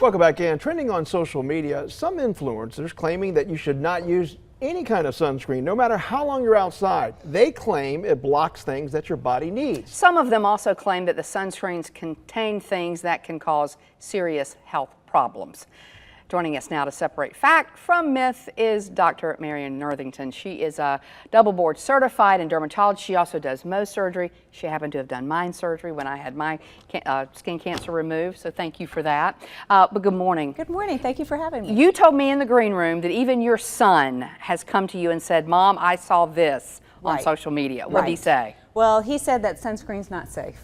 Welcome back in. Trending on social media, some influencers claiming that you should not use any kind of sunscreen, no matter how long you're outside. They claim it blocks things that your body needs. Some of them also claim that the sunscreens contain things that can cause serious health problems. Joining us now to separate fact from myth is Dr. Marion Northington. She is a double board certified in dermatology. She also does Mohs surgery. She happened to have done mine surgery when I had my skin cancer removed, so thank you for that. But good morning. Good morning. Thank you for having me. You told me in the green room that even your son has come to you and said, Mom, I saw this on social media. What did he say? Well, he said that sunscreen's not safe.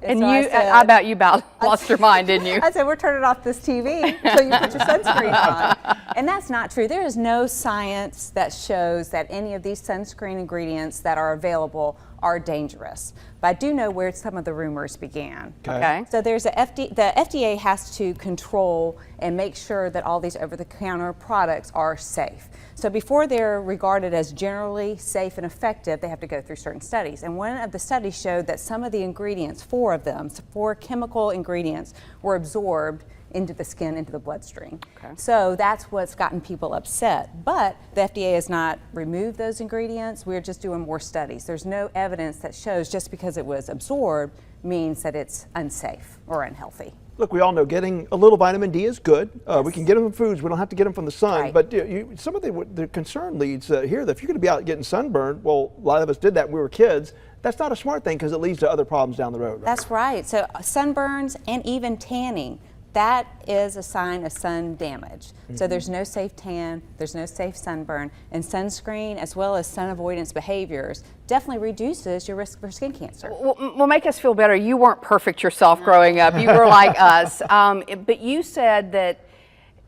And so I bet you about lost your mind, didn't you? I said, we're turning off this TV until you put your sunscreen on. And that's not true. There is no science that shows that any of these sunscreen ingredients that are available are dangerous. But I do know where some of the rumors began. Okay. So there's the FDA has to control and make sure that all these over-the-counter products are safe. So before they're regarded as generally safe and effective, they have to go through certain studies. And one of the studies showed that some of the ingredients, 4 of them, 4 chemical ingredients, were absorbed into the skin, into the bloodstream. Okay. So that's what's gotten people upset. But the FDA has not removed those ingredients. We're just doing more studies. There's no evidence that shows just because it was absorbed means that it's unsafe or unhealthy. Look, we all know getting a little vitamin D is good. We can get them from foods. We don't have to get them from the sun. Right. But some of the concern leads here that if you're going to be out getting sunburned, well, a lot of us did that when we were kids. That's not a smart thing because it leads to other problems down the road. Right? That's right. So sunburns and even tanning, that is a sign of sun damage. So there's no safe tan, there's no safe sunburn, and sunscreen as well as sun avoidance behaviors definitely reduces your risk for skin cancer. Well, make us feel better. You weren't perfect yourself growing up. You were like us. But you said that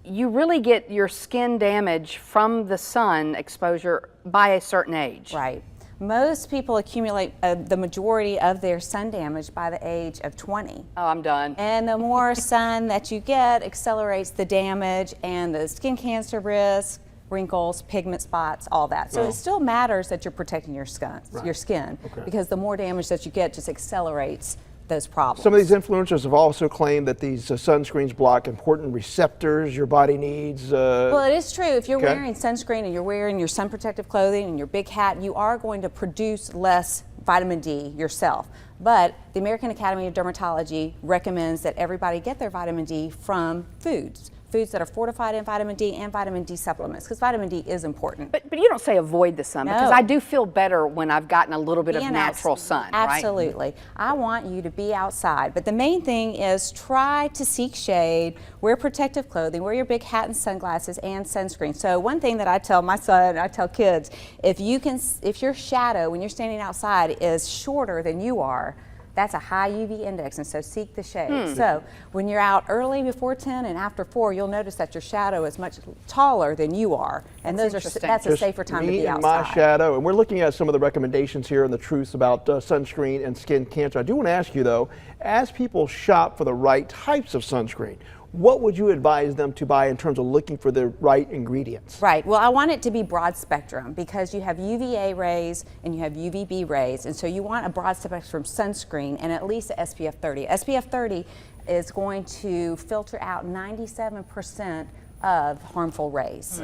you really get your skin damage from the sun exposure by a certain age. Right. Most people accumulate the majority of their sun damage by the age of 20. Oh, I'm done. And the more sun that you get accelerates the damage and the skin cancer risk, wrinkles, pigment spots, all that. So it still matters that you're protecting your skin, because the more damage that you get just accelerates those problems. Some of these influencers have also claimed that these sunscreens block important receptors your body needs. Well, it is true. If you're wearing sunscreen and you're wearing your sun protective clothing and your big hat, you are going to produce less vitamin D yourself. But the American Academy of Dermatology recommends that everybody get their vitamin D from foods that are fortified in vitamin D and vitamin D supplements, because vitamin D is important. But you don't say avoid the sun, because I do feel better when I've gotten a little bit of natural sun. Absolutely. Right? I want you to be outside, but the main thing is try to seek shade, wear protective clothing, wear your big hat and sunglasses and sunscreen. So one thing that I tell my son, I tell kids, if your shadow when you're standing outside is shorter than you are, that's a high UV index, and so seek the shade. So when you're out early before 10 and after 4, you'll notice that your shadow is much taller than you are, and that's a safer time to be outside. Me and my shadow, and we're looking at some of the recommendations here and the truths about sunscreen and skin cancer. I do want to ask you though, as people shop for the right types of sunscreen, what would you advise them to buy in terms of looking for the right ingredients? Right. Well, I want it to be broad spectrum because you have UVA rays and you have UVB rays, and so you want a broad spectrum sunscreen and at least a SPF 30. SPF 30 is going to filter out 97% of harmful rays.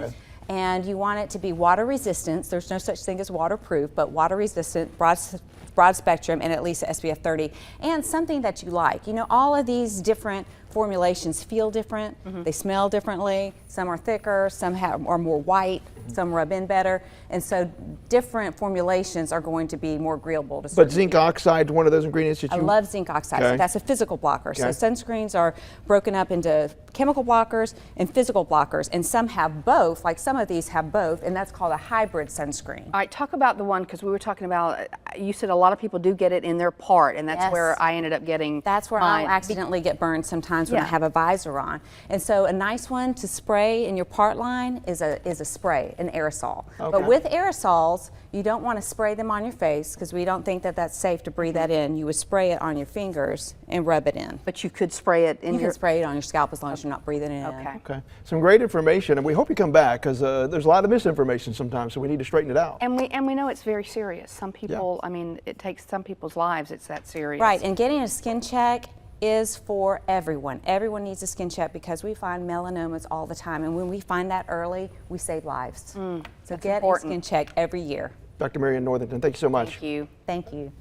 And you want it to be water resistant. There's no such thing as waterproof, but water resistant, broad spectrum, and at least SPF 30, and something that you like. You know, all of these different formulations feel different, they smell differently, some are thicker, some are more white, some rub in better, and so different formulations are going to be more agreeable to certain But zinc oxide, one of those ingredients that you... I love zinc oxide, so that's a physical blocker. So sunscreens are broken up into chemical blockers and physical blockers, and some have both, like some of these have both, and that's called a hybrid sunscreen. All right, talk about the one, because we were talking about, you said a lot of people do get it in their part, and that's where I ended up getting That's where mine. I'll accidentally get burned sometimes when I have a visor on. And so a nice one to spray in your part line is a spray, an aerosol. But with aerosols, you don't want to spray them on your face because we don't think that that's safe to breathe that in. You would spray it on your fingers and rub it in. But you could spray it in You can spray it on your scalp as long as you're not breathing it in. Okay. Some great information, and we hope you come back because there's a lot of misinformation sometimes, so we need to straighten it out. And we know it's very serious. Some people, I mean, it takes some people's lives. It's that serious. Right, and getting a skin check is for everyone. Everyone needs a skin check because we find melanomas all the time, and when we find that early, we save lives. So get important. a skin check every year. Dr. Marion Northington, thank you so much. Thank you. Thank you.